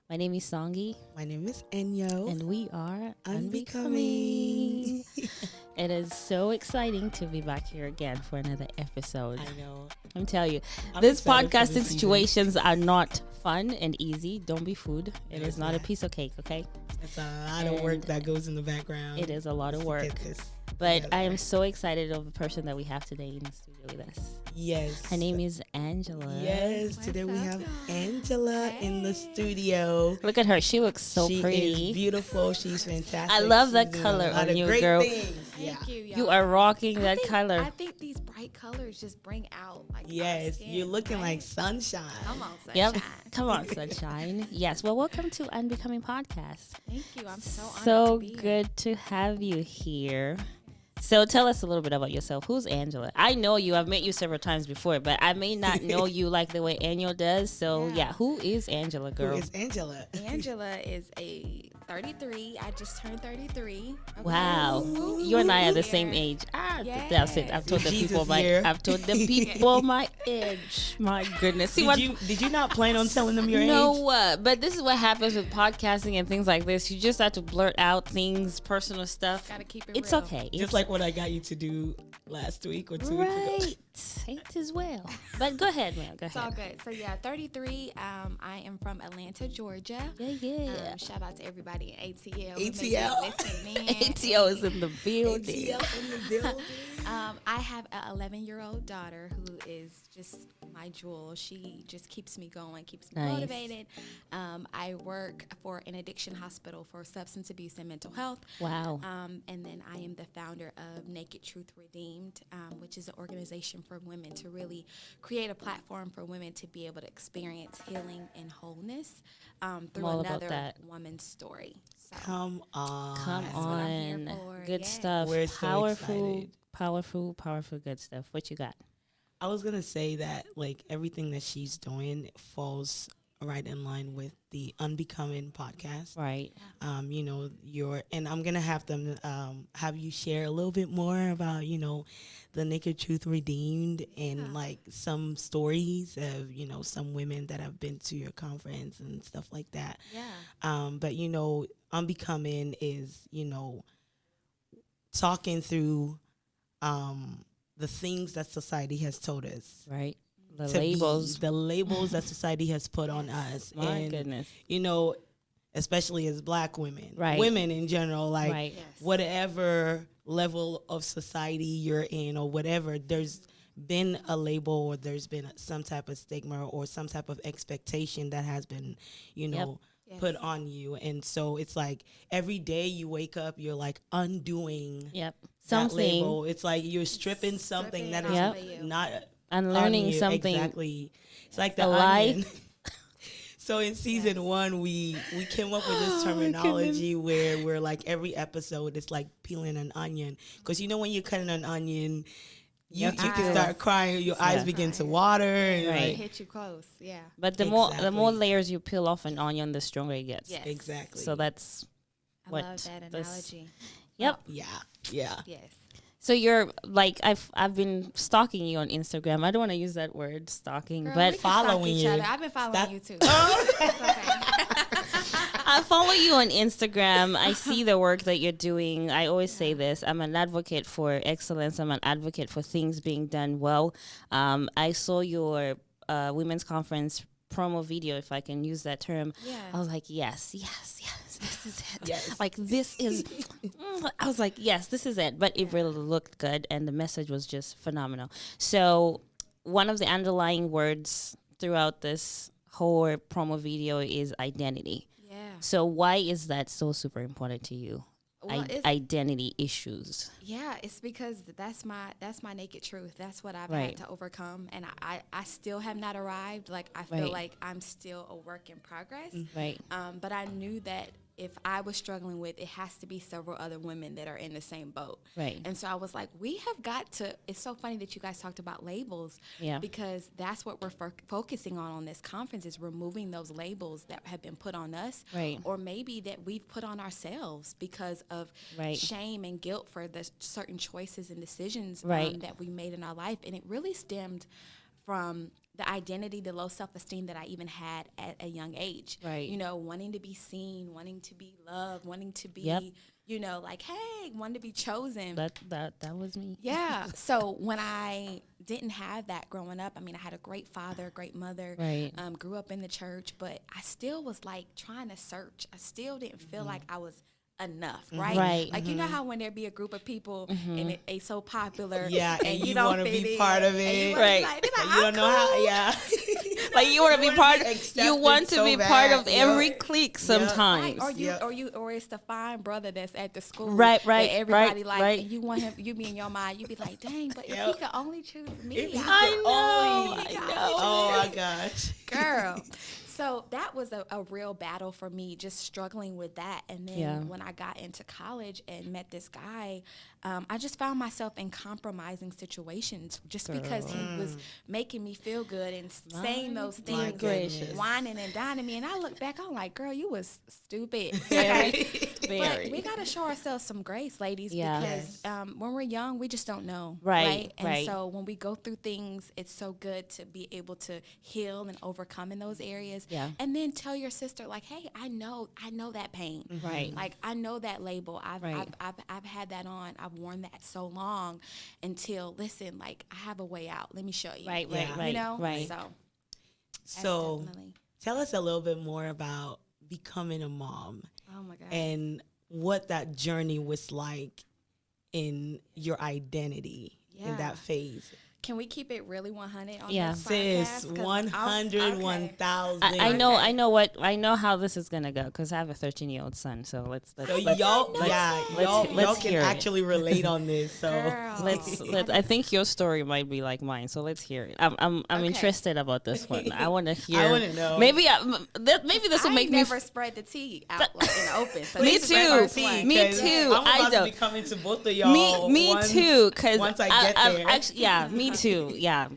My name is Songi, My name is Enyo. and we are Unbecoming. It is so exciting to be back here again for another episode. I know. I'm telling you, I'm these excited for podcasting this season. situations are not fun and easy. Don't be fooled. It No, is it's not a not. piece of cake, okay? It's a lot of work And that goes in the background. It is a lot of to work. get this But together. I am so excited of the person that we have today in the studio with us. Yes. Her name is Angela. Yes. Today we have Angela in the studio. Look at her. She looks so she pretty. is beautiful. She's fantastic. I love She's that doing color a lot on of you, great girl. things. Yeah. Thank you, y'all. You are rocking I that think- color. I think these bright colors just bring out like our Yes. skin, You're looking right? like sunshine. Come on, sunshine. Yep. Come on, sunshine. Yes. Well, welcome to Unbecoming Podcast. Thank you. I'm so honored So to be here. good to have you here. So tell us a little bit about yourself. Who's Angela? I know you. I've met you several times before, but I may not know you like the way Annual does. So Yeah. yeah, who is Angela, girl? Who is Angela? Angela is a 33. I just turned 33. Okay. Wow, you and I are the same age. That's it. I've told the Jesus people my. year. I've told the people my age. My goodness. See what? Did you not plan on telling them your age? No, but this is what happens with podcasting and things like this. You just have to blurt out things, personal stuff. Gotta keep it It's real. okay. Just It's like what I got you to do last week or 2 weeks ago. right. It as well. But go ahead, man. Go It's all ahead. good. So yeah, 33. I am from Atlanta, Georgia. Yeah. Shout out to everybody in ATL. ATL. Listening in. ATO is in the building. ATL in the building. I have an 11-year-old daughter who is just my jewel. She just keeps me going, keeps me Nice. motivated. I work for an addiction hospital for substance abuse and mental health. Wow. And then I am the founder of Naked Truth Redeemed, which is an organization for women to really create a platform for women to be able to experience healing and wholeness through all about another that. woman's story. So Come on. Come That's what I'm here on. for, Good yes. stuff. We're so Powerful, excited. powerful good stuff. What you got? I was gonna say that like everything that she's doing falls right in line with the Unbecoming podcast. Right. You know, and I'm gonna have them have you share a little bit more about, the Naked Truth Redeemed and like some stories of, some women that have been to your conference and stuff like that. yeah. But Unbecoming is, talking through the things that society has told us. Right. The to be, labels. the labels that society has put on us. My and, goodness. especially as Black women, Right. women in general, like Right. Yes. whatever level of society you're in or whatever, there's been a label or there's been some type of stigma or some type of expectation that has been, Yes. put on you. And so it's like every day you wake up, you're like undoing Yep. that Something. label. It's like you're stripping something that is Stripping it off of you. not And on learning you. something. Exactly. It's like the A lie. onion. So in season 1, we came up with this terminology where we're like every episode it's like peeling an onion, because when you're cutting an onion, you Your can eyes. start crying, your eyes begin to water, and Right. like, Hit you close. Yeah. But the more Exactly. layers you peel off an onion, the stronger it gets. Yes. exactly. So that's I what love that this- analogy. Yep. yeah. Yes. So you're like I've been stalking you on Instagram. I don't want to use that word stalking, Girl, but we can stalk following each you. other. I've been following Stop. you too. It's okay. I follow you on Instagram. I see the work that you're doing. I always say this. I'm an advocate for excellence. I'm an advocate for things being done well. I saw your women's conference promo video, if I can use that term. Yeah. I was like, yes, this is it. Yes. Like this is, I was like, yes, this is it. But it really looked good, and the message was just phenomenal. So one of the underlying words throughout this whole promo video is identity. Yeah. So why is that so super important to you? Well, it's, Identity issues. yeah, it's because that's my naked truth. That's what I've Right. had to overcome, and I still have not arrived. Like I feel Right. like I'm still a work in progress. Right. But I knew that if I was struggling with, it has to be several other women that are in the same boat. Right. And so I was like, we have got to, it's so funny that you guys talked about labels. Yeah. Because that's what we're focusing on this conference, is removing those labels that have been put on us. Right. Or maybe that we've put on ourselves because of Right. shame and guilt for the certain choices and decisions Right. that we made in our life. And it really stemmed from the identity, the low self-esteem that I even had at a young age. Right. You know, wanting to be seen, wanting to be loved, wanting to be, Yep. you know, like, hey, wanting to be chosen. That was me. Yeah. So when I didn't have that growing up, I mean, I had a great father, a great mother, Right. Grew up in the church, but I still was like trying to search. I still didn't feel like I was enough, right? Right. Like, you know how when there be a group of people and it's so popular, Yeah, and you don't want to fit be in, part of and you it. wanna be Right. like, they're like, And you don't know how. cool. Yeah. Like you want to be part. You accepted want to so be bad. part of Yep. every clique sometimes. Right, Yep. or it's the fine brother that's at the school, Right, that right, everybody right, like, right. and you want him, you be in your mind, you be like, dang, but if Yep. he could only choose me, If he I could I only- know. Oh my gosh. girl. So that was a real battle for me, just struggling with that. And then Yeah. when I got into college and met this guy, I just found myself in compromising situations just because he was making me feel good and saying those My things, goodness. whining and dining me. And I look back, I'm like, girl, you was stupid. Very, But very. we got to show ourselves some grace, ladies, Yeah. because when we're young, we just don't know. Right, And right. so when we go through things, it's so good to be able to heal and overcome in those areas. Yeah. And then tell your sister, like, hey, I know that pain. Right. Like, I know that label. Right. I've had that on. I've worn that so long until, listen, like, I have a way out. Let me show you. Right, Yeah. right, right, You know? right. So, So definitely. tell us a little bit more about becoming a mom Oh, my God. and what that journey was like in your identity in Yeah. that phase. Can we keep it really 100 on Yeah. this Sis, podcast? 'Cause 100, okay. 1,000. I know how this is gonna go because I have a 13-year-old son. So let's So let's y'all, let's- yeah, let's y'all can hear it. actually relate on this. So Girl. I think your story might be like mine, so let's hear it. I'm Okay. interested about this one. I want to hear. I wanna know. Maybe maybe this will I make ain't me. never spread the tea out like, in the open. So Me this is the too. first one. Me 'cause too. I'm I about to don't- be coming to both of y'all. Me once- too. Because once I get there. actually, yeah, me too. Yeah.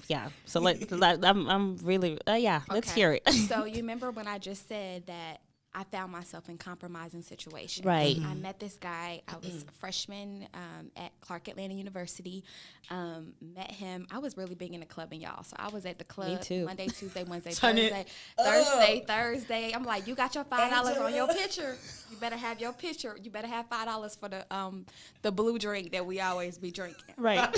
So I'm really Let's Okay. hear it. So you remember when I just said that I found myself in compromising situations. Right. I met this guy. I was a freshman at Clark Atlanta University. Met him. I was really big into clubbing, y'all. So I was at the club too. Monday, Tuesday, Wednesday, Turn it Thursday. I'm like, you got your $5 on your picture. You better have your picture. You better have $5 for the blue drink that we always be drinking. Right.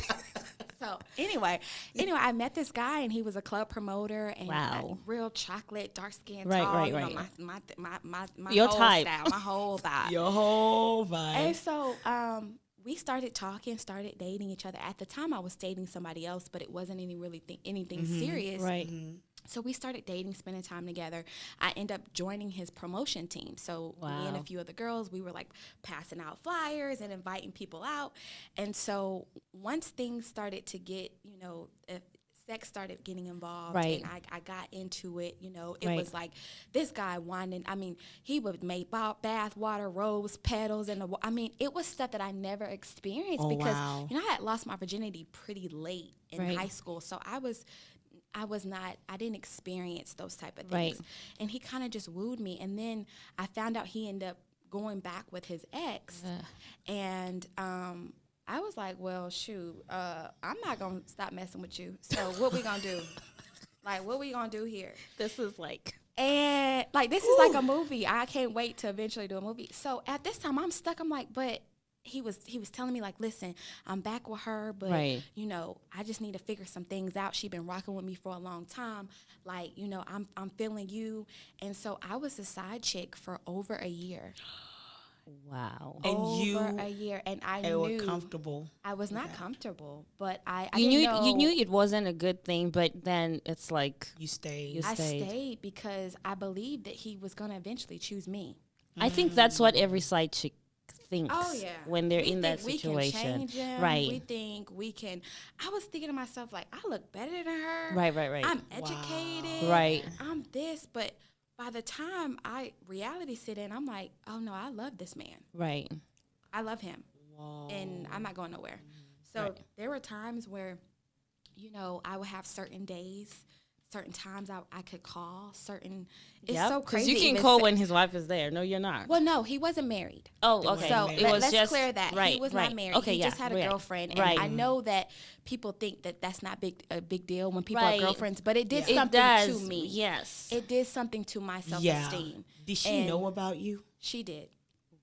So anyway, I met this guy and he was a club promoter and Wow. real chocolate, dark skin, Right, tall. right, you know, right. my Your whole type. style, my whole vibe. Your whole vibe. And so we started talking, started dating each other. At the time, I was dating somebody else, but it wasn't anything serious. Right. So we started dating, spending time together. I ended up joining his promotion team. So me and a Wow. few other girls, we were like passing out flyers and inviting people out. And so once things started to get, sex started getting involved, Right. and I got into it, it Right. was like this guy whining. I mean, he would make bath water, rose petals, and it was stuff that I never experienced Oh, because wow. I had lost my virginity pretty late in Right. high school. So I didn't experience those type of Right. things. And he kind of just wooed me. And then I found out he ended up going back with his ex. And I was like, well, shoot, I'm not going to stop messing with you. So what we going to do? Like, what we going to do here? This is like. And like, this is like a movie. I can't wait to eventually do a movie. So at this time I'm stuck. I'm like, but he was telling me like, listen, I'm back with her, but Right. I just need to figure some things out. She's been rocking with me for a long time. Like, I'm feeling you. And so I was a side chick for over a year. Wow. And Over a year. And I were knew comfortable. I was not comfortable, but I You didn't knew know. you knew it wasn't a good thing, but then it's like You stayed. You I stayed. stayed because I believed that he was going to eventually choose me. I think that's what every side chick thinks. Oh yeah, when they're We in that think situation, we can change them. right? We think we can. I was thinking to myself like, I look better than her. Right. I'm educated. Right. I'm this, but by the time reality set in, I'm like, oh no, I love this man. Right. I love him, Whoa. and I'm not going nowhere. So Right. there were times where, I would have certain days, certain times I could call certain. It's Yep, so 'cause crazy. you can even call say- when his wife is there. No, you're not. Well, no, he wasn't married. Oh, They okay. So weren't It married. was let's just clear that right, he was right. not married. Okay, He yeah, just had a right, girlfriend, and right. I know that people think that that's not a big deal when people Right. are girlfriends, but it did Yeah. It something does. to me. Yes. It did something to my self-esteem. Did she And know about you? She did.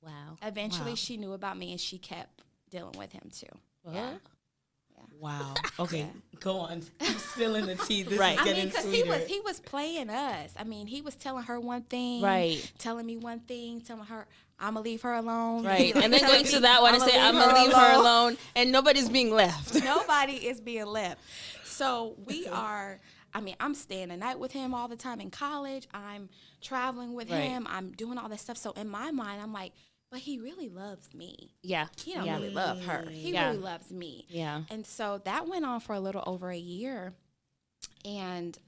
Wow. Eventually, Wow. she knew about me, and she kept dealing with him too. Huh? Yeah. Wow. Okay, Yeah. go on. Keep spilling the tea. This Right. is I getting mean, because sweeter. he was playing us. I mean, he was telling her one thing, Right. telling me one thing, telling her I'm gonna leave her alone, Right. Like, And then telling going to me, that one and say, I'm going to leave her alone. And nobody's being left. Nobody is being left. So we are. I mean, I'm staying the night with him all the time in college. I'm traveling with Right. him. I'm doing all this stuff. So in my mind, I'm like, but he really loves me. Yeah. He don't yeah. really love her. He Yeah. really loves me. Yeah. And so that went on for a little over a year. And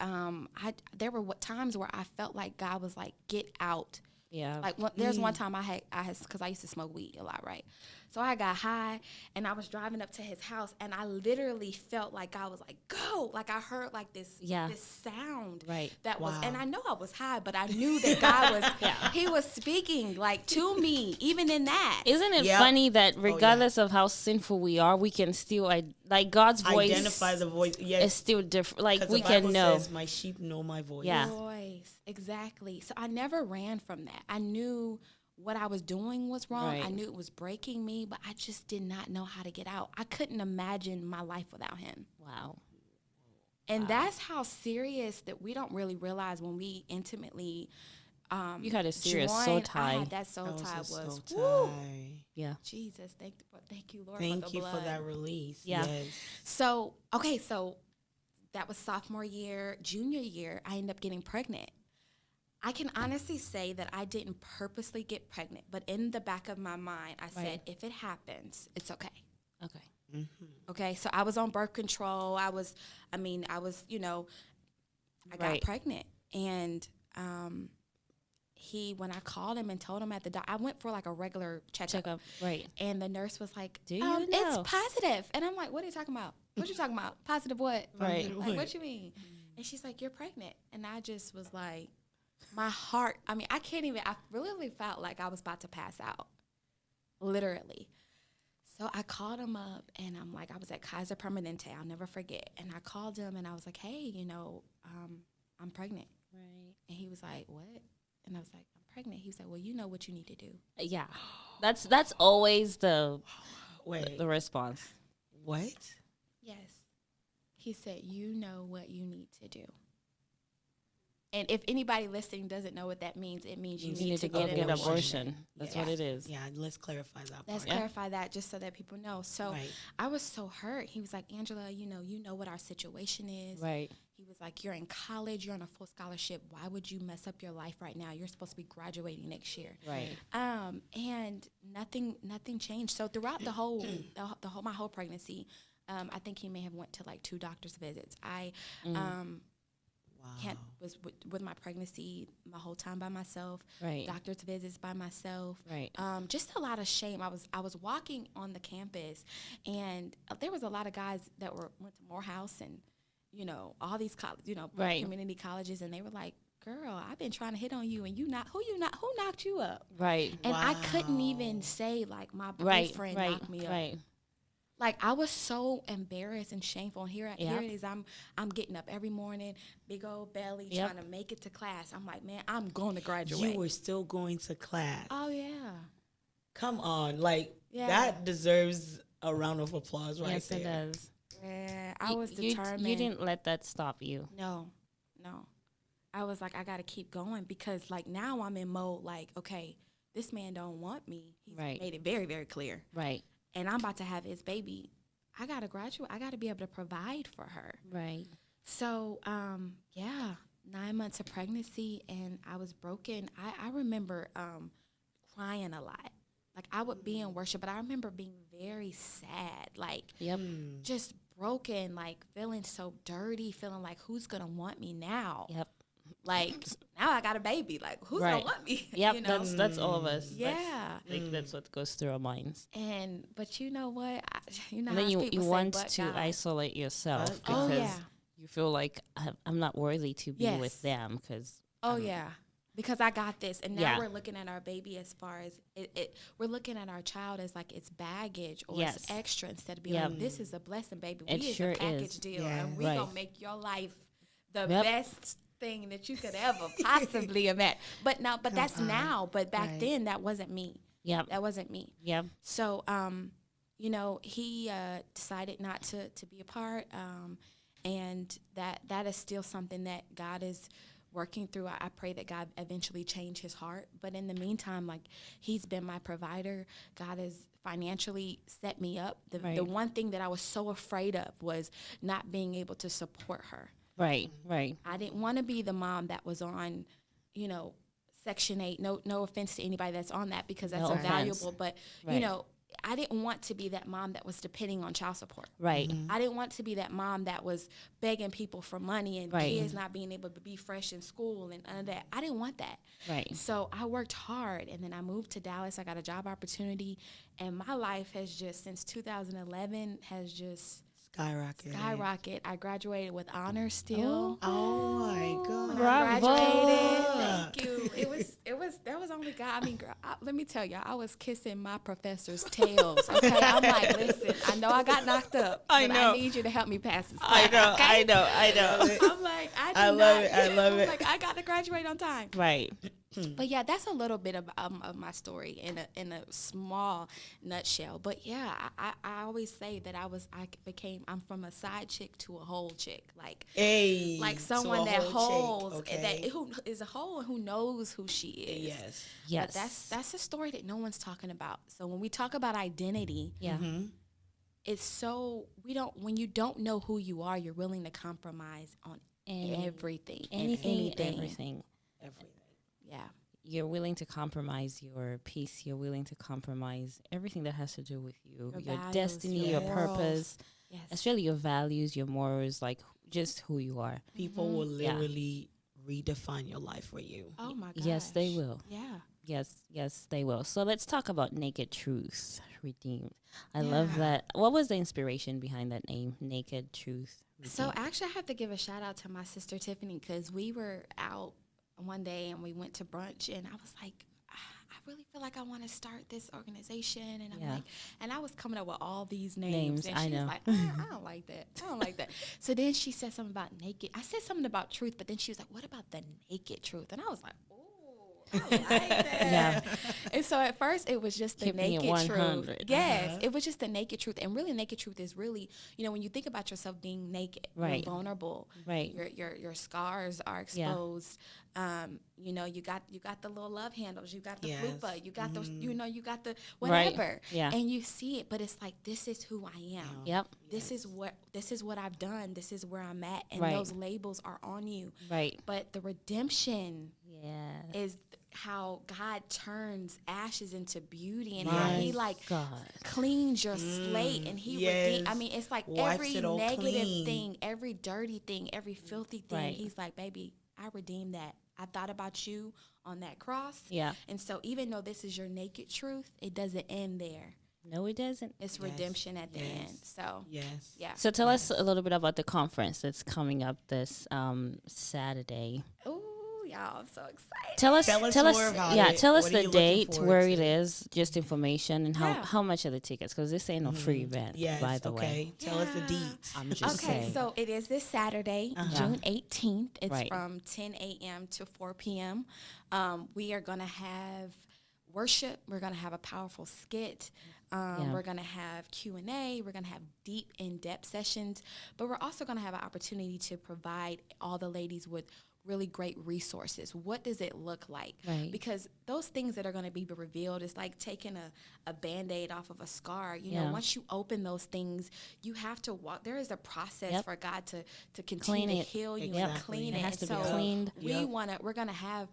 there were times where I felt like God was like, get out. Yeah. Like there's one time I had because I used to smoke weed a lot, right? So I got high and I was driving up to his house and I literally felt like God was like, go. Like I heard like this sound Right. that was, Wow. and I know I was high, but I knew that God was, he was speaking like to me, even in that. Isn't it Yep. funny that regardless of how sinful we are, we can still, like God's voice Identify the voice. Yes. is still different. Like 'Cause we the Bible can know. says, my sheep know my voice. Yeah. Voice, exactly. So I never ran from that. I knew what I was doing was wrong. Right. I knew it was breaking me, but I just did not know how to get out. I couldn't imagine my life without him. Wow. And that's how serious that we don't really realize when we intimately You had a serious soul joined. tie. I had that soul That was tie a soul was tie. woo. Yeah. Jesus, thank you, Lord, Thank for the you blood. for that release. Yeah. Yes. So, okay, so that was sophomore year. Junior year, I ended up getting pregnant. I can honestly say that I didn't purposely get pregnant, but in the back of my mind, I said, if it happens, it's okay. Okay. Okay, so I was on birth control. I was, I got Right. pregnant. And when I called him and told him at the doctor, I went for like a regular checkup. Right. And the nurse was like, Do you know? it's positive. And I'm like, what are you talking about? What you talking about? Positive what? Right. Like, what you mean? And she's like, you're pregnant. And I just was like, my heart, I really felt like I was about to pass out. Literally. So I called him up and I'm like, I was at Kaiser Permanente, I'll never forget. And I called him and I was like, hey, I'm pregnant. Right. And he was like, what? And I was like, I'm pregnant. He was like, well, you know what you need to do. Yeah. That's always the Wait. the response. What? Yes. He said, you know what you need to do. And if anybody listening doesn't know what that means, it means you need to go get get an abortion. That's what it is. Yeah, let's clarify that Let's part. clarify that just so that people know. So Right. I was so hurt. He was like, Angela, you know what our situation is. Right. He was like, you're in college, you're on a full scholarship. Why would you mess up your life right now? You're supposed to be graduating next year. Right. And nothing changed. So throughout the whole my whole pregnancy, I think he may have went to like 2 doctor's visits. I Wow. was with my pregnancy my whole time by myself. Right. Doctor's visits by myself. Right. Just a lot of shame. I was walking on the campus, and there was a lot of guys that went to Morehouse and all these Right. community colleges, and they were like, "Girl, I've been trying to hit on you, and who knocked you up?" Right. And I couldn't Wow. even say like my Right. boyfriend Right. knocked me up. Right. Like I was so embarrassed and shameful. And here Yep. it is. I'm getting up every morning, big old belly, Yep. trying to make it to class. I'm like, man, I'm going to graduate. You were still going to class. Oh yeah. Come on. Like, Yeah. that deserves a round of applause right Yes, there. it does. Yeah. I was determined. You didn't let that stop you. No. I was like, I got to keep going because like now I'm in mode like, okay, this man don't want me. He's Right. made it very, very clear. Right. And I'm about to have his baby. I got to graduate. I got to be able to provide for her. Right. So, 9 months of pregnancy, and I was broken. I remember crying a lot. Like, I would be in worship, but I remember being very sad, like, Yep. just broken, like, feeling so dirty, feeling like, who's going to want me now? Yep. Like, now I got a baby. Like, who's going Right. to want me? Yep. You know? That's all of us. Yeah. I think that's what goes through our minds. But you know what? And then how you people say, want "But to God." isolate yourself But because Oh, yeah. you feel like I'm not worthy to be Yes. with them because. Oh yeah, because I got this, and now Yeah. we're looking at our baby as far as we're looking at our child as like it's baggage or Yes. it's extra instead of being Yep. like, this is a blessing, baby. It We is sure a package is. deal, Yeah. and we Right. gonna make your life the Yep. best thing that you could ever possibly imagine. But that's now. But back Right. then, that wasn't me. Yep. That wasn't me. Yep. So, he decided not to be a part, and that is still something that God is working through. I pray that God eventually change his heart. But in the meantime, like, he's been my provider. God has financially set me up. The Right. one thing that I was so afraid of was not being able to support her. Right. Right. I didn't want to be the mom that was on, Section 8. No offense to anybody that's on that, because that's No so offense. valuable. But, Right. I didn't want to be that mom that was depending on child support. Right. I didn't want to be that mom that was begging people for money and Right. kids not being able to be fresh in school and none of that. I didn't want that. Right. So I worked hard, and then I moved to Dallas. I got a job opportunity, and my life has just, since 2011, has just skyrocketed. I graduated with honors still. Oh my God. I Bravo. graduated. Thank you. That was only God. I mean, girl, let me tell y'all, I was kissing my professor's tails. Okay, I'm like, listen, I know I got knocked up, I but know. I need you to help me pass this I class. know. okay? I know. I know. I'm like, I love it. I love I'm it. like, I got to graduate on time. Right. But yeah, that's a little bit of my story in a small nutshell. But yeah, I always say that I'm from a side chick to a whole chick, like Hey, like to someone a that whole holds chick, okay? that who is a whole and who knows who she is. Yes. Yes. But that's a story that no one's talking about. So when we talk about identity, Yeah. it's so when you don't know who you are, you're willing to compromise on everything. and Anything. Everything. Everything. Yeah. You're willing to compromise your peace. You're willing to compromise everything that has to do with you, Your your values, destiny, your your morals. purpose. Yes. It's really your values, your morals, like just who you are. People will Yeah. literally redefine your life for you. Oh my gosh. Yes, they will. Yeah. Yes, they will. So let's talk about Naked Truth Redeemed. I love Yeah. that. What was the inspiration behind that name, Naked Truth Redeemed? So actually, I have to give a shout out to my sister Tiffany, because we were out one day and we went to brunch, and I was like, I really feel like I want to start this organization, and I'm Yeah. like, and I was coming up with all these names, and I she know. was like, I don't like that. I don't like that. So then she said something about naked. I said something about truth, but then she was like, what about the naked truth? And I was like, oh, I like that. Yeah. And so at first it was just the Keeping it naked truth. 100. Yes, it was just the naked truth. And really, naked truth is really, when you think about yourself being naked, Right. you're vulnerable. Right. Your scars are Yeah. exposed. You got the little love handles, you got the Yes. fupa, you got those, you got the whatever. Yeah. And you see it, but it's like, this is who I am. Yep. This is what I've done. This is where I'm at. And Right. those labels are on you. Right. But the redemption Yeah. is how God turns ashes into beauty, and My how He like God. cleans your slate, and He yes. I mean, it's like Wipes every it all negative clean. thing, every dirty thing, every filthy thing. Right. He's like, baby, I redeemed that. I thought about you on that cross. Yeah. And so even though this is your naked truth, it doesn't end there. No, it doesn't. It's Yes. redemption at the Yes. end. So Yes. yeah. So tell us a little bit about the conference that's coming up this Saturday. Ooh, y'all, I'm so excited. Tell us Tell us tell more us about yeah, it. tell us What are the you looking date, forward where to? it is, just information, and Yeah. how much are the tickets, because this ain't no free event, Yes. by the okay. way. Tell us the Yeah. deets. I'm just Okay, saying. so it is this Saturday, June 18th. It's Right. from 10 a.m. to 4 p.m. We are going to have worship. We're going to have a powerful skit. Yeah. We're going to have Q&A. We're going to have deep, in-depth sessions. But we're also going to have an opportunity to provide all the ladies with really great resources. What does it look like? Right. Because those things that are going to be revealed is like taking a Band-Aid off of a scar. You Yeah. know, once you open those things, you have to walk. There is a process Yep. for God to continue Clean to it. heal you Exactly. and clean It it. has And to be so cleaned. we're going to have,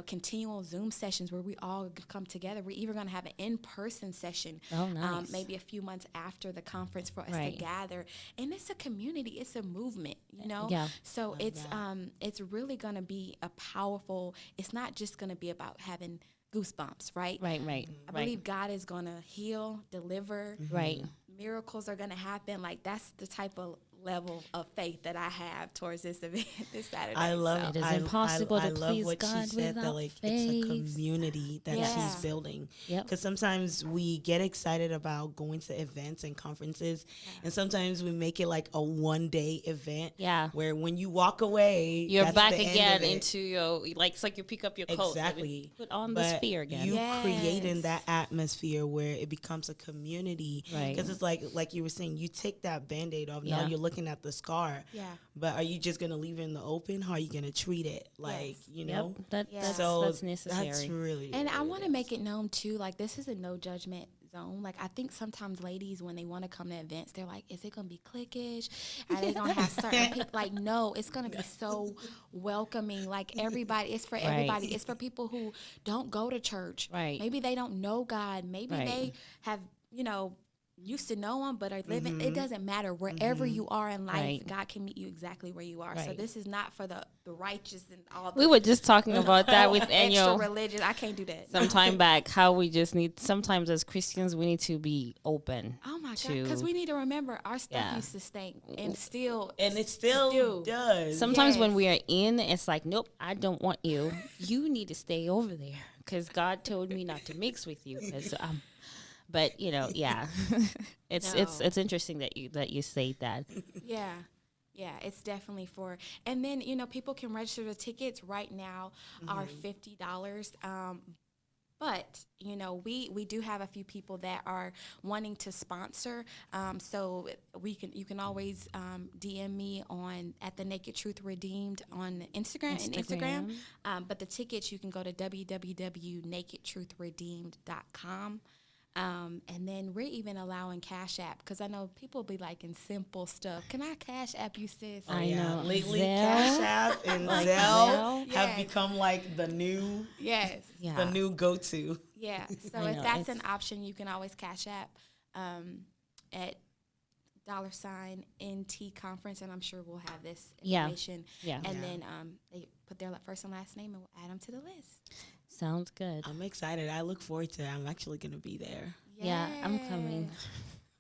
continual Zoom sessions where we all come together. We're even going to have an in-person session. Oh, nice. Maybe a few months after the conference for us Right. to gather. And it's a community. It's a movement, Yeah. So it's really going to be a powerful, it's not just going to be about having goosebumps, right? Right. I believe God is going to heal, deliver. Right. Miracles are going to happen. Like, that's the type of level of faith that I have towards this event this Saturday. I love It is impossible I to love please what she God said, that without like faith. it's a community that she's Yes. building. Yep. Because sometimes we get excited about going to events and conferences, and sometimes we make it like a 1-day event. Yeah. Where when you walk away, You're that's back the end again of it. into your, like, it's like you pick up your coat. Exactly. Put on this But fear again. You Yes. creating that atmosphere where it becomes a community. Right. Because it's like you were saying, you take that Band-Aid off. Yeah. Now you're looking at the scar. Yeah. But are you just going to leave it in the open? How are you going to treat it? Like, Yes. you know? Yep. Yeah. That's, So that's necessary. That's really And I what want it to is. make it known too, like this is a no judgment zone. Like I think sometimes ladies, when they want to come to events, they're like, is it going to be cliquish? Are they going to have certain people? Like, no, it's going to be so welcoming. Like everybody, it's for everybody. It's for people who don't go to church. Right. Maybe they don't know God. Maybe Right. they have, used to know him, but are living. It doesn't matter. Wherever you are in life, Right. God can meet you exactly where you are. So Right. this is not for the righteous and all the We were just talking about that with extra Enyo religious. I can't do that. some time back, how we just need, sometimes as Christians, we need to be open. Oh my God! to- Because we need to remember our stuff Yeah. used to stink, and still, And it still do. does. Sometimes when Yes. we are in, it's like, nope, I don't want you. You need to stay over there because God told me not to mix with you. 'Cause, but yeah, it's No. it's interesting that you say that. yeah, it's definitely for. And then people can register. The tickets right now are $50. But we do have a few people that are wanting to sponsor. So you can always DM me at the Naked Truth Redeemed on Instagram. But the tickets, you can go to www.nakedtruthredeemed.com. And then we're even allowing Cash App, because I know people be liking simple stuff. Can I Cash App you, sis? Oh, I yeah. know. Lately, Zelle. Cash App and Like Zelle Zelle. have Yes. become like the new Yes. Yeah. the new go-to. Yeah. So I if know, that's an it's- option, you can always Cash App at $NT conference, and I'm sure we'll have this Yeah. information. Yeah. And Yeah. then they put their first and last name, and we'll add them to the list. Sounds good. I'm excited. I look forward to it. I'm actually going to be there. Yeah, I'm coming.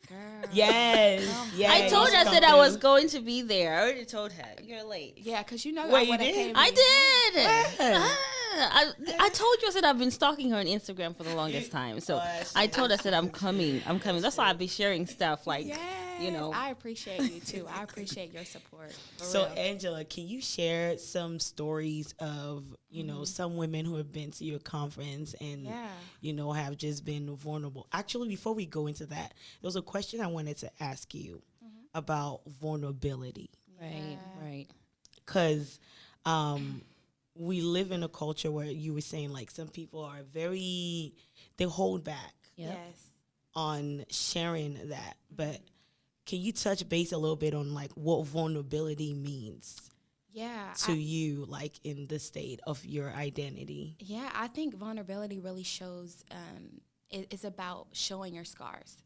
Girl. Yes. Yes. I told her, I Come said I was through. going to be there. I already told her. You're late. Yeah, because I Wait, you would have did? came. I did. Yeah. I told you, I said I've been stalking her on Instagram for the longest time. So that's I told her, I said I'm coming. That's why I be sharing stuff like, Yes. I appreciate you too. I appreciate your support. For So, real. Angela, can you share some stories of, some women who have been to your conference and, Yeah. have just been vulnerable? Actually, before we go into that, there was a question I wanted to ask you about vulnerability. right, right. Because we live in a culture where you were saying, like, some people are they hold back Yep. Yes. on sharing that. But can you touch base a little bit on, like, what vulnerability means Yeah. to you, like, in the state of your identity? Yeah, I think vulnerability really shows it's about showing your scars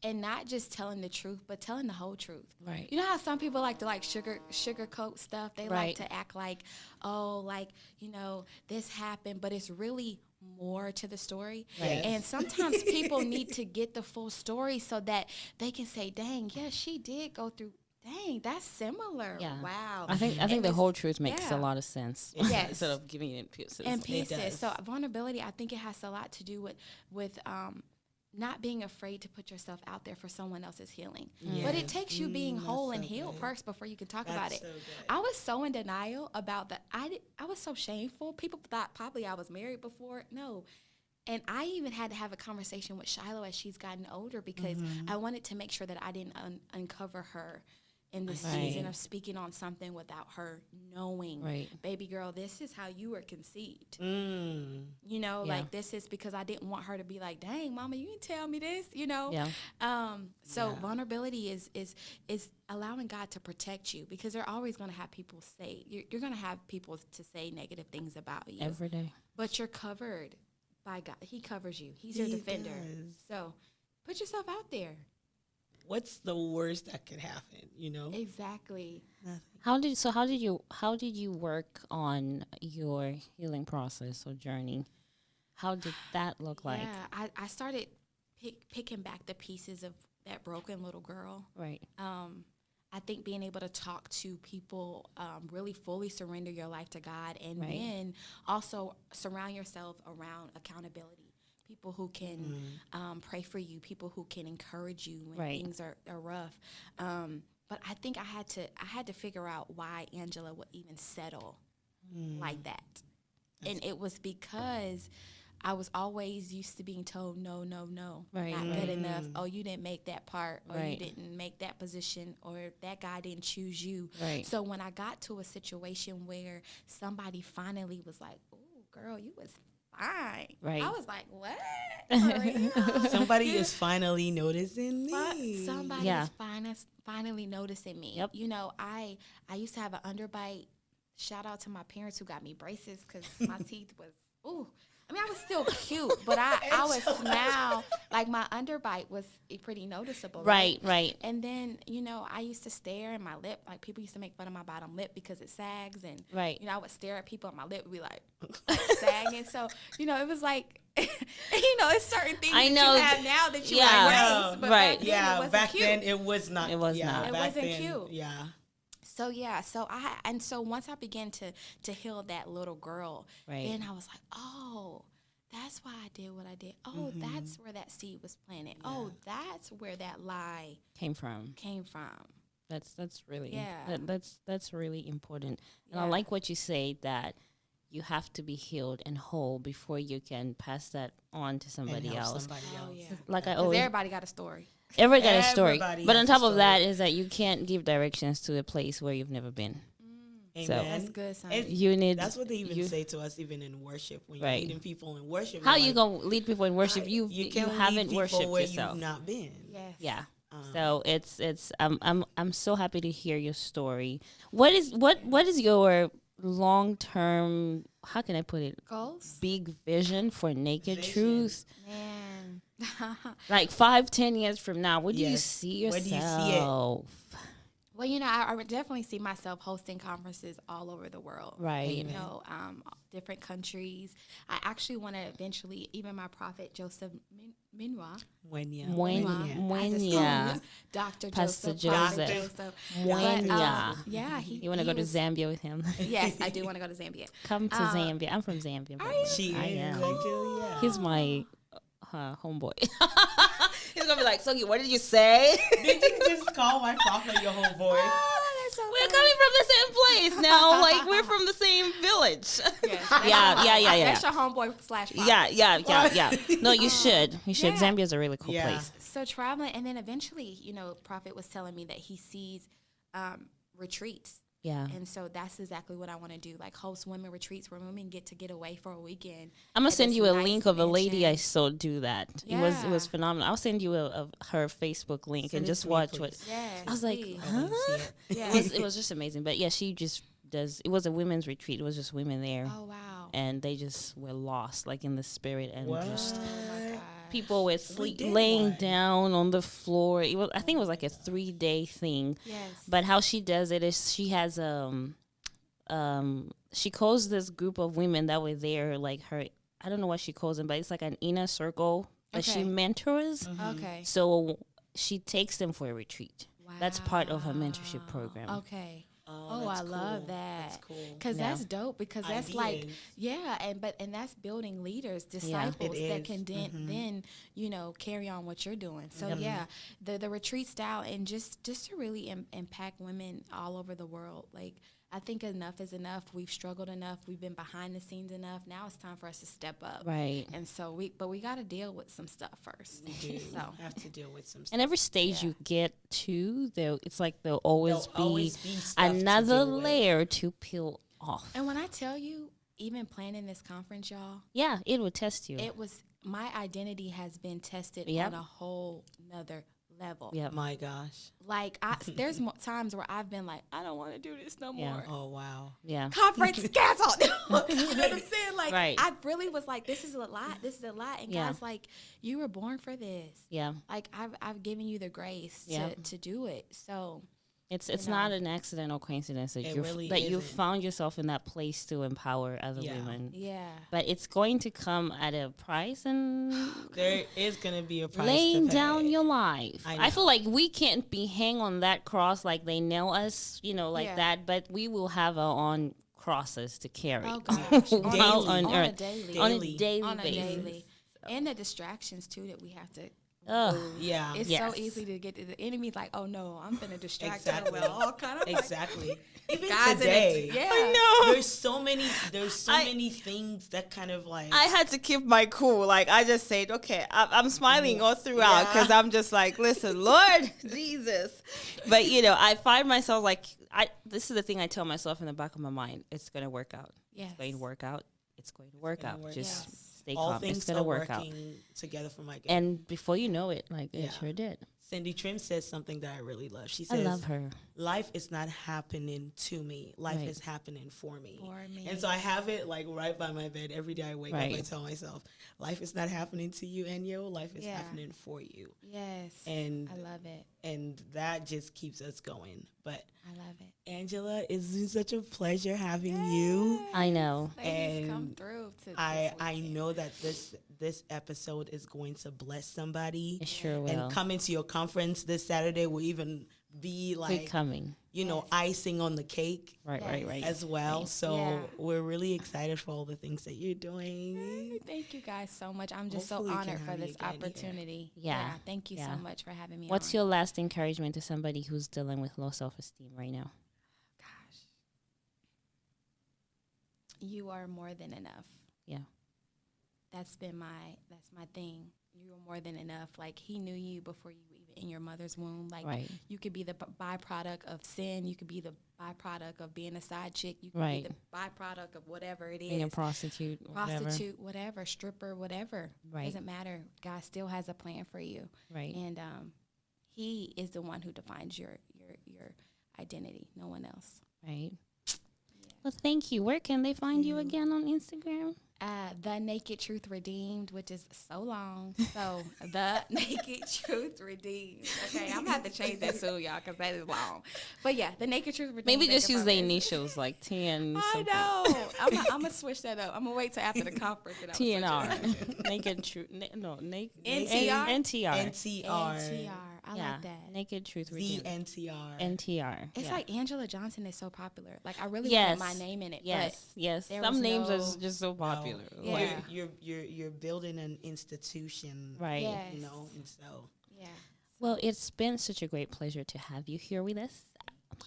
and not just telling the truth, but telling the whole truth. Right. You know how some people like to sugarcoat stuff? They Right. like to act like, this happened, but it's really more to the story. Right. And sometimes people need to get the full story so that they can say, dang, yeah, she did go through, dang, that's similar. Yeah. Wow. I think And the it's- whole truth makes yeah. a lot of sense. Yes. Instead of giving it in pieces. And It pieces. does. So vulnerability, I think it has a lot to do with not being afraid to put yourself out there for someone else's healing. But it takes you being whole and so healed good. first before you can talk about it. so good. I was so in denial about that. I was so shameful. People thought probably I was married before. No. And I even had to have a conversation with Shiloh as she's gotten older because I wanted to make sure that I didn't uncover her in the season of speaking on something without her knowing, Right. baby girl, this is how you were conceived. Mm. Like this is because I didn't want her to be like, dang, mama, you didn't tell me this, Yeah. So vulnerability is allowing God to protect you, because they're always going to have people say, you're going to have people to say negative things about you. Every day. But you're covered by God. He covers you. He's your He defender. does. So put yourself out there. What's the worst that could happen? Exactly. Nothing. How did you work on your healing process or journey? How did that look like? Yeah, I started picking back the pieces of that broken little girl. Right. I think being able to talk to people, really fully surrender your life to God, and Right. then also surround yourself around accountability. People who can pray for you, people who can encourage you when Right. things are rough. But I think I had to figure out why Angela would even settle like that. And it was because I was always used to being told, no, no, no, Right. not Right. good enough. Oh, you didn't make that part, or you Right. didn't make that position, or that guy didn't choose you. Right. So when I got to a situation where somebody finally was like, "Ooh, girl, you was fine," Right. I was like, "What? For real?" Somebody is finally noticing me. Somebody Yeah. is finally noticing me. Yep. You know, I used to have an underbite. Shout out to my parents who got me braces because my teeth was, ooh. I mean, I was still cute, but I would smile. Like, my underbite was pretty noticeable, Right, right. And then, you know, I used to stare in my lip. Like, people used to make fun of my bottom lip because it sags. And, Right. you know, I would stare at people and my lip would be like sagging. So, you know, it was like, you know, it's certain things I that know. you have now that you Yeah. embrace. But Right. back then, it wasn't back cute. then it was not. It was yeah, not. It back wasn't then, cute. Yeah. So yeah, so once I began to heal that little girl, Right. then I was like, oh, that's why I did what I did. Oh, that's where that seed was planted. Oh, that's where that lie Came from. came from. That's really Yeah. that's really important. And I Yeah. like what you say that you have to be healed and whole before you can pass that on to somebody And help else. somebody Oh else. yeah, Like I because always, everybody got a story. everybody got a story. Everybody But has on a top of story. that is that you can't give directions to a place where you've never been. Amen. So- That's good, son. And You need. that's what they even you- say to us, even in worship. When Right. you're leading people in worship, How you're you like, gonna lead people in worship? You can't lead haven't people worshipped where yourself. you've not been. Yes. Yeah. So it's I'm so happy to hear your story. What is your long term, how can I put it, Goals, big vision for Naked Vision. Truth? man. Like 5-10 years from now, where do you Yes. see Where yourself? do you see it? Well, you know, I would definitely see myself hosting conferences all over the world. Right. You know, different countries. I actually want to eventually, even my prophet Joseph Minwa, Mwenya. Dr. Pastor Joseph, Prophet Joseph. Joseph. Mwenya. Yeah, You want to go to was- Zambia with him? Yes, I do want to go to Zambia. Come to Zambia. I'm from Zambia. by the way. She I is am. actually, yeah. He's my homeboy. He's gonna be like, Sogi, what did you say? Did you just call my prophet your whole boy? Oh, that's so We're funny. coming from the same place now. Like we're from the same village. Yes, that's Yeah. That's your homeboy / prophet. Yeah. No, you should. You should. yeah. Zambia's a really cool Yeah. place. So traveling, and then eventually, you know, Prophet was telling me that he sees retreats. Yeah. And so that's exactly what I want to do, like host women retreats where women get away for a weekend. I'm gonna at send this you a nice link of a lady I mansion. saw do that. It Yeah. was phenomenal. I'll send you her Facebook link Send and it just to me, watch please. what. Yes, I was like, please. I want to see huh? it. Yeah. It was just amazing. But yeah, she just does. It was a women's retreat. It was just women there, Oh wow. and they just were lost, like in the spirit, and What? just Oh my God. people were sleep did laying one. down on the floor. It was, I think it was like a 3-day thing. Yes. But how she does it is she has she calls this group of women that were there, like her, I don't know what she calls them, but it's like an inner circle that she Okay. mentors. Okay. So she takes them for a retreat. That's part of her mentorship Wow. program. Okay. Oh, Oh, that's I love cool. that. That's cool. Because Yeah. that's dope. Because that's like, Ideas. yeah, and that's building leaders, disciples It that is. can then carry on what you're doing. So yeah, the retreat style and just to really impact women all over the world. Like I think enough is enough. We've struggled enough. We've been behind the scenes enough. Now it's time for us to step up. Right. And so we got to deal with some stuff first. We do So have to deal with some stuff. And every stage Yeah. you get to, it's like there'll always There'll always be be stuff to another deal with. layer to peel off. and when I tell you, even planning this conference, y'all, Yeah, it will test you. it was my identity has been tested Yep. on a whole nother level. Yeah. My gosh. Like there's times where I've been like, I don't want to do this no Yeah. more. Oh, wow. Yeah. Conference canceled. You know what I'm saying? Like Right. I really was like, this is a lot. This is a lot. And Yeah. God's like, you were born for this. Yeah. Like I've given you the grace Yeah. to do it. So It's know. not an accident or coincidence that It you really that you isn't. found yourself in that place to empower other Yeah. women. Yeah. But it's going to come at a price, and There is gonna be a price laying to pay. down your life. I I feel know. like we can't be hang on that cross like they nail us, like Yeah. that. But we will have our own crosses to carry Oh gosh. while Daily. on On a earth, daily. on a Daily. daily On a basis. daily. And the distractions too that we have to. Ugh. Yeah. It's Yes. so easy to get to the enemy's like, oh no, I'm gonna distract Exactly. her with all kind of Exactly. Even guys today. yeah. No. There's so many things that kind of like I had to keep my cool. Like I just said, okay, I'm smiling all throughout Yeah. because I'm just like, listen, Lord Jesus. But I find myself like, this is the thing I tell myself in the back of my mind. It's gonna work out. Yes. It's going to work out. It's going to work gonna out. work Just out. stay all calm. things It's gonna are work out. working together for my good. And before you know it, like Yeah. it sure did. Cindy Trim says something that I really love. She I says, love her. life is not happening to me. Life Right. is happening for me. For me. And so I have it like right by my bed. Every day I wake up, Right. I tell myself, life is not happening to you, Enyo. Life is Yeah. happening for you. Yes. And I love it. and that just keeps us going. But I love it. Angela, it's been such a pleasure having you. I know. Ladies, come And through to I this weekend. know that this episode is going to bless somebody. It sure will. And coming to your conference this Saturday will even be We're like, coming. icing on the cake Right, Yes. right, right. as well. So Yeah. we're really excited for all the things that you're doing. Thank you guys so much. I'm just Hopefully we so can honored for have you this again here. opportunity. Yeah. Thank you Yeah. so much for having me What's on. your last encouragement to somebody who's dealing with low self-esteem right now? Gosh. You are more than enough. Yeah. That's my thing. You are more than enough. Like he knew you before you were even in your mother's womb. Like Right. you could be the byproduct of sin. You could be the byproduct of being a side chick. You could Right. be the byproduct of whatever it Being a is. prostitute, whatever. Prostitute, whatever, stripper, whatever. Right. Doesn't matter. God still has a plan for you. Right. And he is the one who defines your identity, no one else. Right. Well, thank you. Where can they find you again on Instagram? The Naked Truth Redeemed, which is so long. So The Naked Truth Redeemed. Okay, I'm gonna have to change that soon, y'all, because that is long. But yeah, The Naked Truth Redeemed. Maybe they just can use the find me. initials like TN. I something. know. I'm gonna switch that up. I'm gonna wait till after the conference. And I'ma switch it up. TNR. Naked Truth. Naked. NTR? NTR. NTR. NTR. I Yeah. like that. Naked Truth The Redeemed. NTR. NTR. It's yeah. like Angela Johnson is so popular. Like I really Yes. want my name in it. Yes. Yes. there Some was names no- are just so popular. No, Like, Yeah. You're building an institution, right. Yes. you know, and so but yeah. Well, it's been such a great pleasure to have you here with us.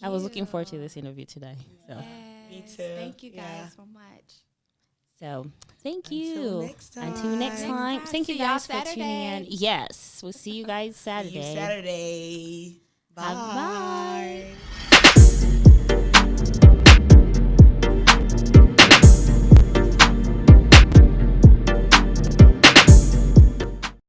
I was looking forward to this interview today. So, Me Yes. too. Thank you guys Yeah. so much. thank Until you. next Until next time. time. Next Thank time. you See y'all guys for tuning in. Saturday. Yes. We'll see you guys see Saturday. you Saturday. Bye. Bye.